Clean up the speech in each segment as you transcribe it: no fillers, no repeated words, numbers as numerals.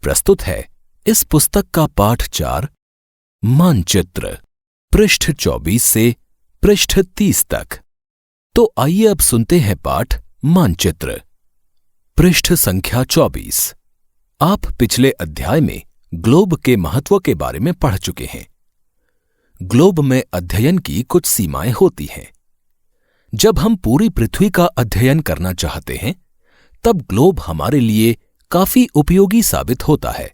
प्रस्तुत है इस पुस्तक का पाठ 4 मानचित्र, पृष्ठ 24 से पृष्ठ 30 तक। तो आइए अब सुनते हैं पाठ मानचित्र, पृष्ठ संख्या 24। आप पिछले अध्याय में ग्लोब के महत्व के बारे में पढ़ चुके हैं। ग्लोब में अध्ययन की कुछ सीमाएं होती हैं। जब हम पूरी पृथ्वी का अध्ययन करना चाहते हैं, तब ग्लोब हमारे लिए काफी उपयोगी साबित होता है।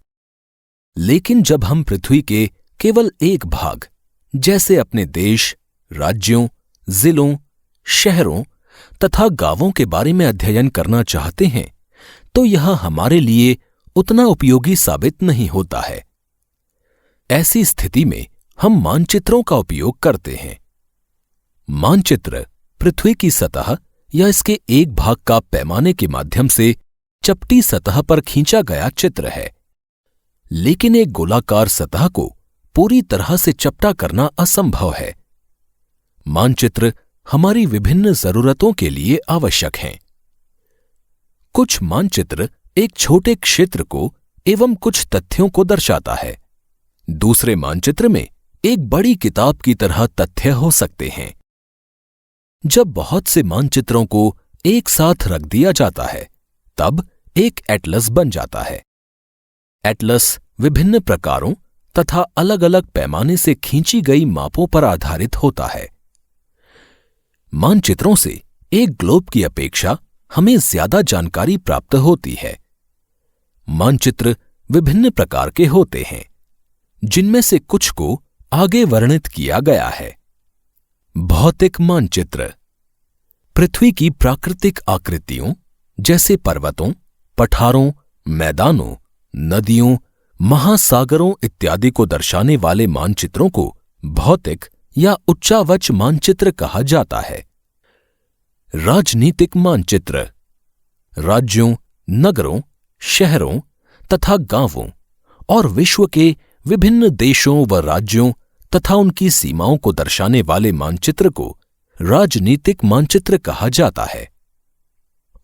लेकिन जब हम पृथ्वी के केवल एक भाग, जैसे अपने देश, राज्यों, जिलों, शहरों तथा गांवों के बारे में अध्ययन करना चाहते हैं, तो यह हमारे लिए उतना उपयोगी साबित नहीं होता है। ऐसी स्थिति में हम मानचित्रों का उपयोग करते हैं। मानचित्र पृथ्वी की सतह या इसके एक भाग का पैमाने के माध्यम से चपटी सतह पर खींचा गया चित्र है। लेकिन एक गोलाकार सतह को पूरी तरह से चपटा करना असंभव है। मानचित्र हमारी विभिन्न जरूरतों के लिए आवश्यक हैं। कुछ मानचित्र एक छोटे क्षेत्र को एवं कुछ तथ्यों को दर्शाता है। दूसरे मानचित्र में एक बड़ी किताब की तरह तथ्य हो सकते हैं। जब बहुत से मानचित्रों को एक साथ रख दिया जाता है, तब एक एटलस बन जाता है। एटलस विभिन्न प्रकारों तथा अलग अलग पैमाने से खींची गई मापों पर आधारित होता है। मानचित्रों से एक ग्लोब की अपेक्षा हमें ज्यादा जानकारी प्राप्त होती है। मानचित्र विभिन्न प्रकार के होते हैं, जिनमें से कुछ को आगे वर्णित किया गया है। भौतिक मानचित्र पृथ्वी की प्राकृतिक आकृतियों जैसे पर्वतों, पठारों, मैदानों, नदियों, महासागरों इत्यादि को दर्शाने वाले मानचित्रों को भौतिक या उच्चावच मानचित्र कहा जाता है। राजनीतिक मानचित्र राज्यों, नगरों, शहरों तथा गांवों और विश्व के विभिन्न देशों व राज्यों तथा उनकी सीमाओं को दर्शाने वाले मानचित्र को राजनीतिक मानचित्र कहा जाता है।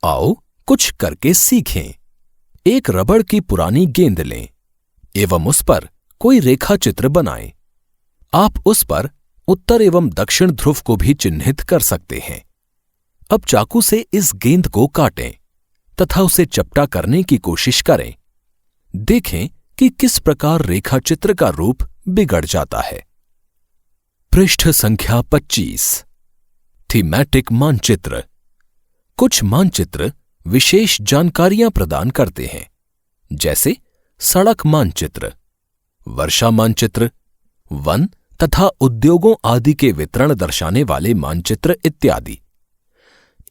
आओ कुछ करके सीखें। एक रबड़ की पुरानी गेंद लें एवं उस पर कोई रेखा चित्र बनाएं। आप उस पर उत्तर एवं दक्षिण ध्रुव को भी चिन्हित कर सकते हैं। अब चाकू से इस गेंद को काटें तथा उसे चपटा करने की कोशिश करें। देखें कि किस प्रकार रेखा चित्र का रूप बिगड़ जाता है। पृष्ठ संख्या 25। थीमैटिक मानचित्र कुछ मानचित्र विशेष जानकारियां प्रदान करते हैं, जैसे सड़क मानचित्र, वर्षा मानचित्र, वन तथा उद्योगों आदि के वितरण दर्शाने वाले मानचित्र इत्यादि।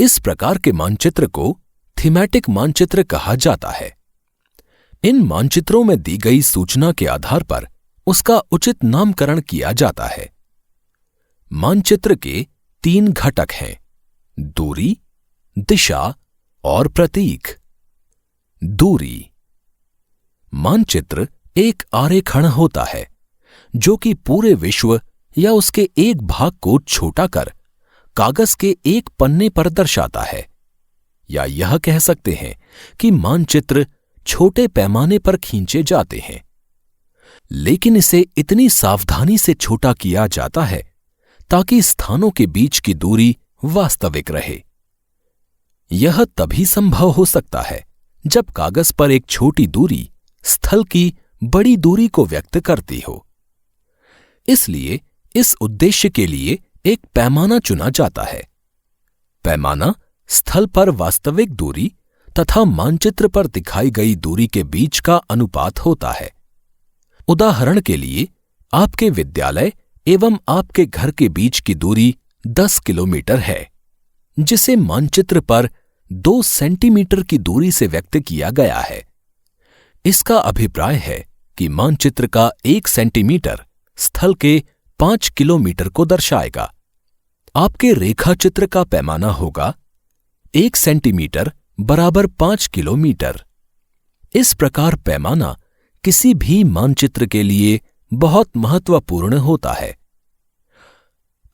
इस प्रकार के मानचित्र को थीमैटिक मानचित्र कहा जाता है। इन मानचित्रों में दी गई सूचना के आधार पर उसका उचित नामकरण किया जाता है। मानचित्र के 3 घटक हैं: दूरी, दिशा और प्रतीक। दूरी मानचित्र एक आरेखण होता है जो कि पूरे विश्व या उसके एक भाग को छोटा कर कागज के एक पन्ने पर दर्शाता है। या यह कह सकते हैं कि मानचित्र छोटे पैमाने पर खींचे जाते हैं, लेकिन इसे इतनी सावधानी से छोटा किया जाता है ताकि स्थानों के बीच की दूरी वास्तविक रहे। यह तभी संभव हो सकता है जब कागज पर एक छोटी दूरी स्थल की बड़ी दूरी को व्यक्त करती हो। इसलिए इस उद्देश्य के लिए एक पैमाना चुना जाता है। पैमाना स्थल पर वास्तविक दूरी तथा मानचित्र पर दिखाई गई दूरी के बीच का अनुपात होता है। उदाहरण के लिए, आपके विद्यालय एवं आपके घर के बीच की दूरी 10 किलोमीटर है, जिसे मानचित्र पर 2 सेंटीमीटर की दूरी से व्यक्त किया गया है। इसका अभिप्राय है कि मानचित्र का 1 सेंटीमीटर स्थल के 5 किलोमीटर को दर्शाएगा। आपके रेखाचित्र का पैमाना होगा 1 सेंटीमीटर बराबर 5 किलोमीटर। इस प्रकार पैमाना किसी भी मानचित्र के लिए बहुत महत्वपूर्ण होता है।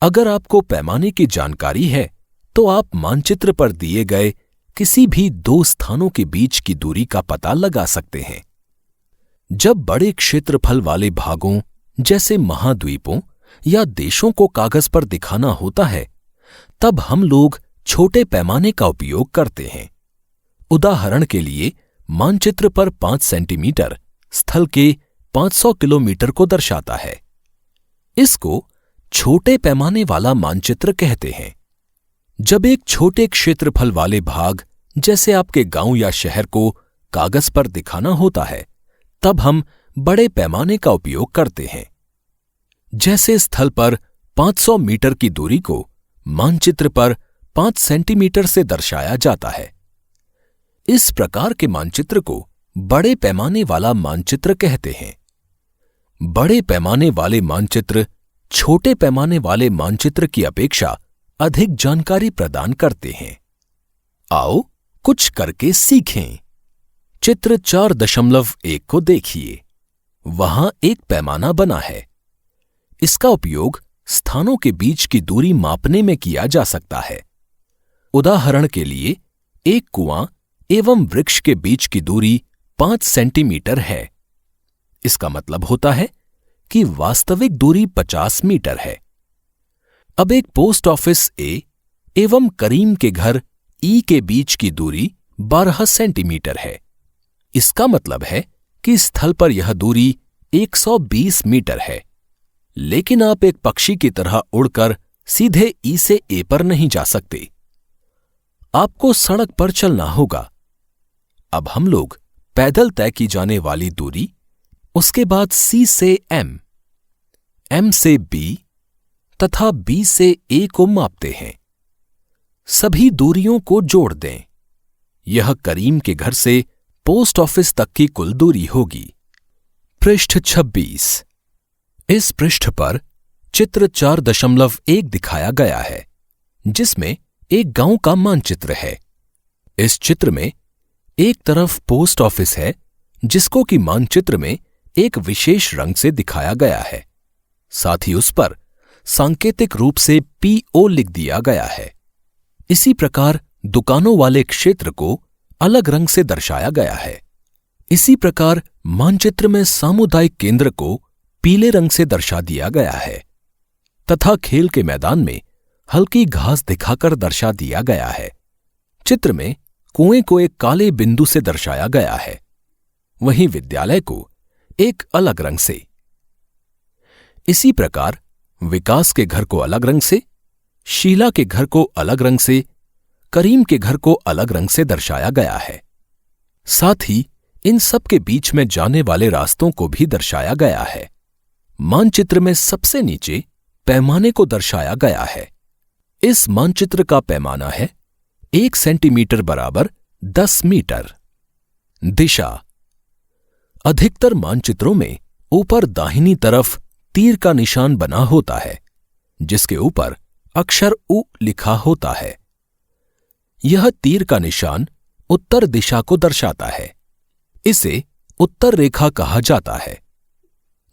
अगर आपको पैमाने की जानकारी है, तो आप मानचित्र पर दिए गए किसी भी 2 स्थानों के बीच की दूरी का पता लगा सकते हैं। जब बड़े क्षेत्रफल वाले भागों जैसे महाद्वीपों या देशों को कागज पर दिखाना होता है, तब हम लोग छोटे पैमाने का उपयोग करते हैं। उदाहरण के लिए मानचित्र पर 5 सेंटीमीटर स्थल के 500 किलोमीटर को दर्शाता है। इसको छोटे पैमाने वाला मानचित्र कहते हैं। जब एक छोटे क्षेत्रफल वाले भाग जैसे आपके गांव या शहर को कागज पर दिखाना होता है, तब हम बड़े पैमाने का उपयोग करते हैं। जैसे स्थल पर 500 मीटर की दूरी को मानचित्र पर 5 सेंटीमीटर से दर्शाया जाता है। इस प्रकार के मानचित्र को बड़े पैमाने वाला मानचित्र कहते हैं। बड़े पैमाने वाले मानचित्र छोटे पैमाने वाले मानचित्र की अपेक्षा अधिक जानकारी प्रदान करते हैं। आओ कुछ करके सीखें। चित्र 4.1 को देखिए। वहां एक पैमाना बना है। इसका उपयोग स्थानों के बीच की दूरी मापने में किया जा सकता है। उदाहरण के लिए एक कुआं एवं वृक्ष के बीच की दूरी 5 सेंटीमीटर है। इसका मतलब होता है कि वास्तविक दूरी 50 मीटर है। अब एक पोस्ट ऑफिस ए एवं करीम के घर ई के बीच की दूरी 12 सेंटीमीटर है। इसका मतलब है कि स्थल पर यह दूरी 120 मीटर है। लेकिन आप एक पक्षी की तरह उड़कर सीधे ई से ए पर नहीं जा सकते। आपको सड़क पर चलना होगा। अब हम लोग पैदल तय की जाने वाली दूरी, उसके बाद सी से एम, एम से बी तथा बी से ए को मापते हैं। सभी दूरियों को जोड़ दें। यह करीम के घर से पोस्ट ऑफिस तक की कुल दूरी होगी। पृष्ठ 26। इस पृष्ठ पर चित्र 4.1 दिखाया गया है, जिसमें एक गांव का मानचित्र है। इस चित्र में एक तरफ पोस्ट ऑफिस है, जिसको कि मानचित्र में एक विशेष रंग से दिखाया गया है। साथ ही उस पर सांकेतिक रूप से PO लिख दिया गया है। इसी प्रकार दुकानों वाले क्षेत्र को अलग रंग से दर्शाया गया है। इसी प्रकार मानचित्र में सामुदायिक केंद्र को पीले रंग से दर्शा दिया गया है तथा खेल के मैदान में हल्की घास दिखाकर दर्शा दिया गया है। चित्र में कुएं को एक काले बिंदु से दर्शाया गया है, वहीं विद्यालय को एक अलग रंग से। इसी प्रकार विकास के घर को अलग रंग से, शीला के घर को अलग रंग से, करीम के घर को अलग रंग से दर्शाया गया है। साथ ही इन सब के बीच में जाने वाले रास्तों को भी दर्शाया गया है। मानचित्र में सबसे नीचे पैमाने को दर्शाया गया है। इस मानचित्र का पैमाना है 1 सेंटीमीटर बराबर 10 मीटर। दिशा। अधिकतर मानचित्रों में ऊपर दाहिनी तरफ तीर का निशान बना होता है, जिसके ऊपर अक्षर उ लिखा होता है। यह तीर का निशान उत्तर दिशा को दर्शाता है। इसे उत्तर रेखा कहा जाता है।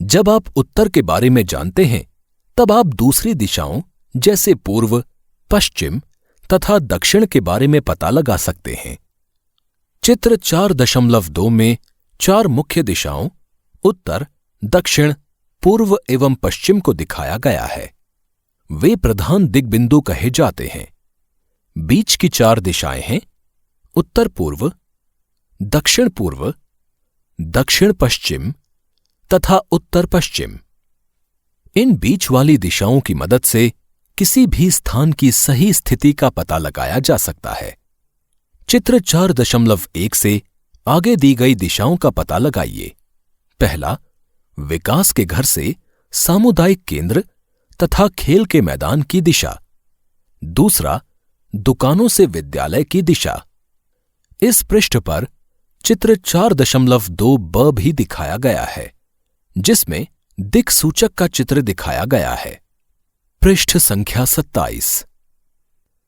जब आप उत्तर के बारे में जानते हैं, तब आप दूसरी दिशाओं जैसे पूर्व, पश्चिम तथा दक्षिण के बारे में पता लगा सकते हैं। चित्र 4.2 में 4 मुख्य दिशाओं उत्तर, दक्षिण, पूर्व एवं पश्चिम को दिखाया गया है। वे प्रधान दिग्बिंदु कहे जाते हैं। बीच की 4 दिशाएं हैं उत्तर पूर्व, दक्षिण पूर्व, दक्षिण पश्चिम तथा उत्तर पश्चिम। इन बीच वाली दिशाओं की मदद से किसी भी स्थान की सही स्थिति का पता लगाया जा सकता है। चित्र 4.1 से आगे दी गई दिशाओं का पता लगाइए। पहला, विकास के घर से सामुदायिक केंद्र तथा खेल के मैदान की दिशा। दूसरा, दुकानों से विद्यालय की दिशा। इस पृष्ठ पर चित्र 4.2 ब भी दिखाया गया है, जिसमें दिक्सूचक का चित्र दिखाया गया है। पृष्ठ संख्या 27।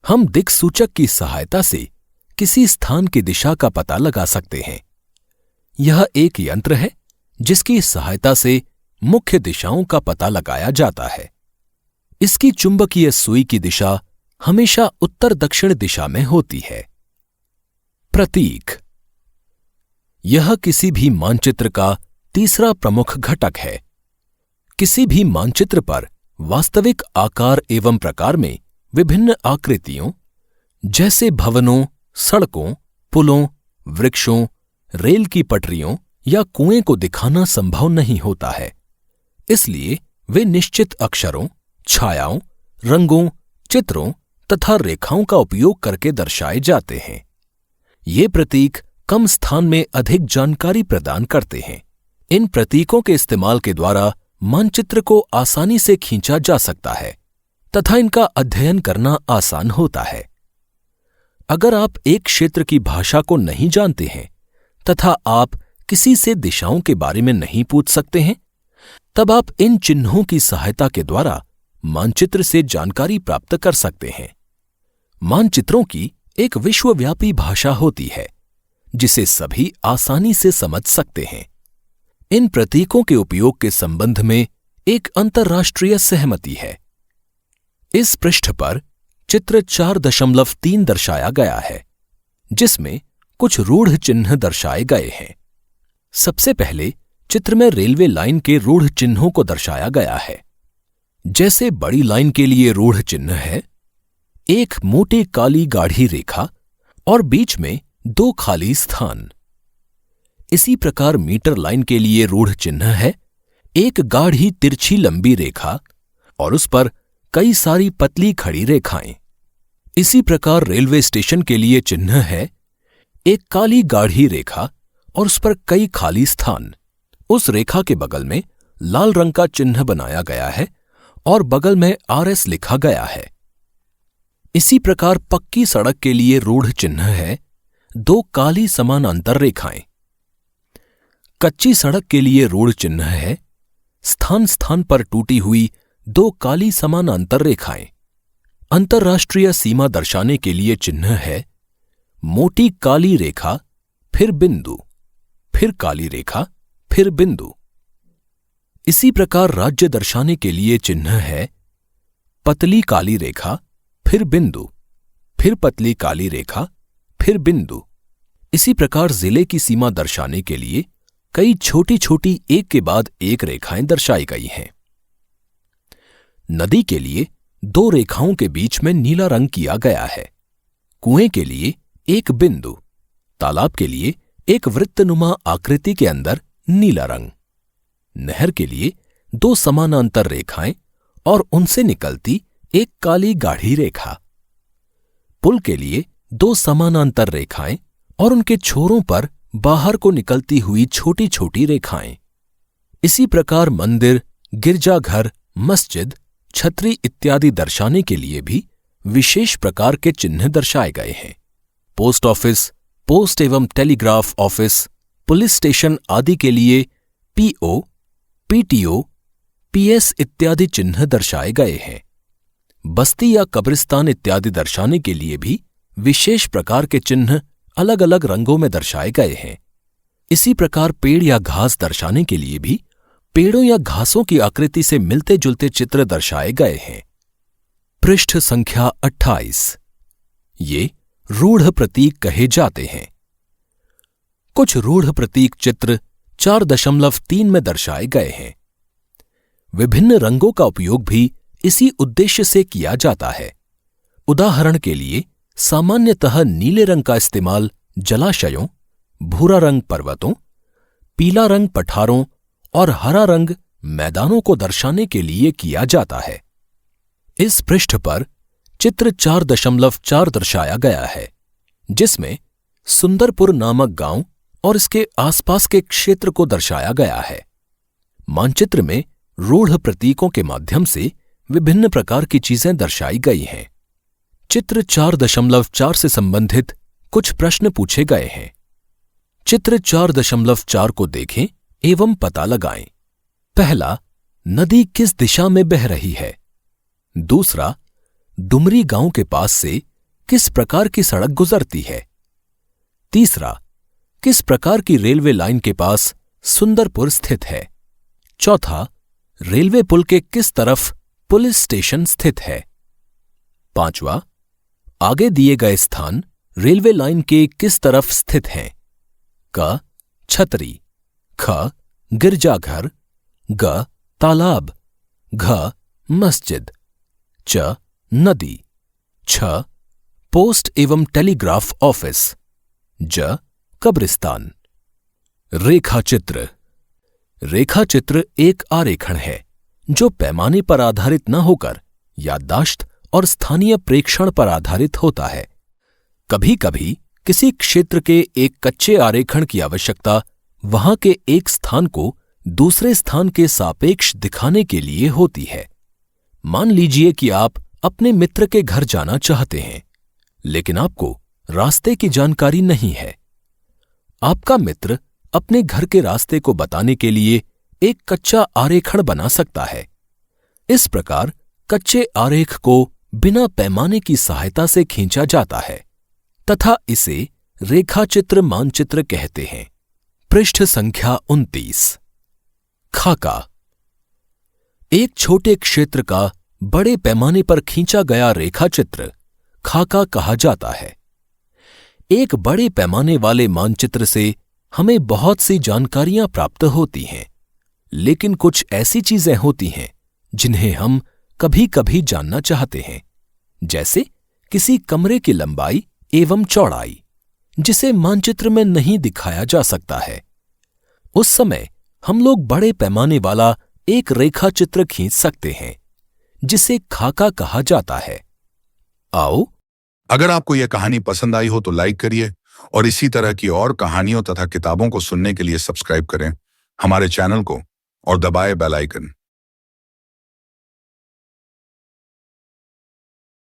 हम दिक्सूचक की सहायता से किसी स्थान की दिशा का पता लगा सकते हैं। यह एक यंत्र है जिसकी सहायता से मुख्य दिशाओं का पता लगाया जाता है। इसकी चुंबकीय सुई की दिशा हमेशा उत्तर दक्षिण दिशा में होती है। प्रतीक। यह किसी भी मानचित्र का तीसरा प्रमुख घटक है। किसी भी मानचित्र पर वास्तविक आकार एवं प्रकार में विभिन्न आकृतियों जैसे भवनों, सड़कों, पुलों, वृक्षों, रेल की पटरियों या कुएं को दिखाना संभव नहीं होता है। इसलिए वे निश्चित अक्षरों, छायाओं, रंगों, चित्रों तथा रेखाओं का उपयोग करके दर्शाए जाते हैं। ये प्रतीक कम स्थान में अधिक जानकारी प्रदान करते हैं। इन प्रतीकों के इस्तेमाल के द्वारा मानचित्र को आसानी से खींचा जा सकता है तथा इनका अध्ययन करना आसान होता है। अगर आप एक क्षेत्र की भाषा को नहीं जानते हैं तथा आप किसी से दिशाओं के बारे में नहीं पूछ सकते हैं, तब आप इन चिन्हों की सहायता के द्वारा मानचित्र से जानकारी प्राप्त कर सकते हैं। मानचित्रों की एक विश्वव्यापी भाषा होती है जिसे सभी आसानी से समझ सकते हैं। इन प्रतीकों के उपयोग के संबंध में एक अंतर्राष्ट्रीय सहमति है। इस पृष्ठ पर चित्र 4.3 दर्शाया गया है, जिसमें कुछ रूढ़ चिन्ह दर्शाए गए हैं। सबसे पहले चित्र में रेलवे लाइन के रूढ़ चिन्हों को दर्शाया गया है। जैसे बड़ी लाइन के लिए रूढ़ चिन्ह है एक मोटी काली गाढ़ी रेखा और बीच में 2 खाली स्थान। इसी प्रकार मीटर लाइन के लिए रूढ़ चिन्ह है एक गाढ़ी तिरछी लंबी रेखा और उस पर कई सारी पतली खड़ी रेखाएं। इसी प्रकार रेलवे स्टेशन के लिए चिन्ह है एक काली गाढ़ी रेखा और उस पर कई खाली स्थान। उस रेखा के बगल में लाल रंग का चिन्ह बनाया गया है और बगल में RS लिखा गया है। इसी प्रकार पक्की सड़क के लिए रूढ़ चिन्ह है 2 काली समानांतर रेखाएं। कच्ची सड़क के लिए रूढ़ चिन्ह है स्थान स्थान पर टूटी हुई 2 काली समानांतर रेखाएं। अंतर्राष्ट्रीय सीमा दर्शाने के लिए चिन्ह है मोटी काली रेखा फिर बिंदु, फिर काली रेखा, फिर बिंदु। इसी प्रकार राज्य दर्शाने के लिए चिन्ह है पतली काली रेखा फिर बिंदु, फिर पतली काली रेखा, फिर बिंदु। इसी प्रकार जिले की सीमा दर्शाने के लिए कई छोटी छोटी एक के बाद एक रेखाएं दर्शाई गई हैं। नदी के लिए 2 रेखाओं के बीच में नीला रंग किया गया है। कुएं के लिए एक बिंदु, तालाब के लिए एक वृत्तनुमा आकृति के अंदर नीला रंग, नहर के लिए 2 समानांतर रेखाएं और उनसे निकलती एक काली गाढ़ी रेखा, पुल के लिए 2 समानांतर रेखाएं और उनके छोरों पर बाहर को निकलती हुई छोटी छोटी रेखाएं। इसी प्रकार मंदिर, गिरजाघर, मस्जिद, छतरी इत्यादि दर्शाने के लिए भी विशेष प्रकार के चिन्ह दर्शाए गए हैं। पोस्ट ऑफिस, पोस्ट एवं टेलीग्राफ ऑफिस, पुलिस स्टेशन आदि के लिए PO, PTO, PS इत्यादि चिन्ह दर्शाए गए हैं। बस्ती या कब्रिस्तान इत्यादि दर्शाने के लिए भी विशेष प्रकार के चिन्ह अलग अलग रंगों में दर्शाए गए हैं। इसी प्रकार पेड़ या घास दर्शाने के लिए भी पेड़ों या घासों की आकृति से मिलते जुलते चित्र दर्शाए गए हैं। पृष्ठ संख्या 28। ये रूढ़ प्रतीक कहे जाते हैं। कुछ रूढ़ प्रतीक चित्र 4.3 में दर्शाए गए हैं। विभिन्न रंगों का उपयोग भी इसी उद्देश्य से किया जाता है। उदाहरण के लिए सामान्यतः नीले रंग का इस्तेमाल जलाशयों, भूरा रंग पर्वतों, पीला रंग पठारों और हरा रंग मैदानों को दर्शाने के लिए किया जाता है। इस पृष्ठ पर चित्र 4.4 दर्शाया गया है, जिसमें सुंदरपुर नामक गांव और इसके आसपास के क्षेत्र को दर्शाया गया है। मानचित्र में रूढ़ प्रतीकों के माध्यम से विभिन्न प्रकार की चीजें दर्शाई गई हैं। चित्र 4.4 से संबंधित कुछ प्रश्न पूछे गए हैं। चित्र 4.4 को देखें एवं पता लगाएं। पहला, नदी किस दिशा में बह रही है? दूसरा, डुमरी गांव के पास से किस प्रकार की सड़क गुजरती है? तीसरा, किस प्रकार की रेलवे लाइन के पास सुंदरपुर स्थित है? चौथा, रेलवे पुल के किस तरफ पुलिस स्टेशन स्थित है? पांचवा, आगे दिए गए स्थान रेलवे लाइन के किस तरफ स्थित हैं? क, छतरी, ख, गिरजाघर, ग तालाब, घ मस्जिद, च नदी, छ पोस्ट एवं टेलीग्राफ ऑफिस, ज कब्रिस्तान। रेखाचित्र। रेखाचित्र एक आरेखण है जो पैमाने पर आधारित न होकर याददाश्त और स्थानीय प्रेक्षण पर आधारित होता है। कभी कभी किसी क्षेत्र के एक कच्चे आरेखण की आवश्यकता वहां के एक स्थान को दूसरे स्थान के सापेक्ष दिखाने के लिए होती है। मान लीजिए कि आप अपने मित्र के घर जाना चाहते हैं, लेकिन आपको रास्ते की जानकारी नहीं है। आपका मित्र अपने घर के रास्ते को बताने के लिए एक कच्चा आरेखण बना सकता है। इस प्रकार कच्चे आरेख को बिना पैमाने की सहायता से खींचा जाता है तथा इसे रेखाचित्र मानचित्र कहते हैं। पृष्ठ संख्या 29। खाका। एक छोटे क्षेत्र का बड़े पैमाने पर खींचा गया रेखाचित्र खाका कहा जाता है। एक बड़े पैमाने वाले मानचित्र से हमें बहुत सी जानकारियां प्राप्त होती हैं, लेकिन कुछ ऐसी चीजें होती हैं जिन्हें हम कभी कभी जानना चाहते हैं, जैसे किसी कमरे की लंबाई एवं चौड़ाई, जिसे मानचित्र में नहीं दिखाया जा सकता है। उस समय हम लोग बड़े पैमाने वाला एक रेखाचित्र खींच सकते हैं, जिसे खाका कहा जाता है। आओ, अगर आपको यह कहानी पसंद आई हो तो लाइक करिए और इसी तरह की और कहानियों तथा किताबों को सुनने के लिए सब्सक्राइब करें हमारे चैनल को और दबाएं बेल आइकन।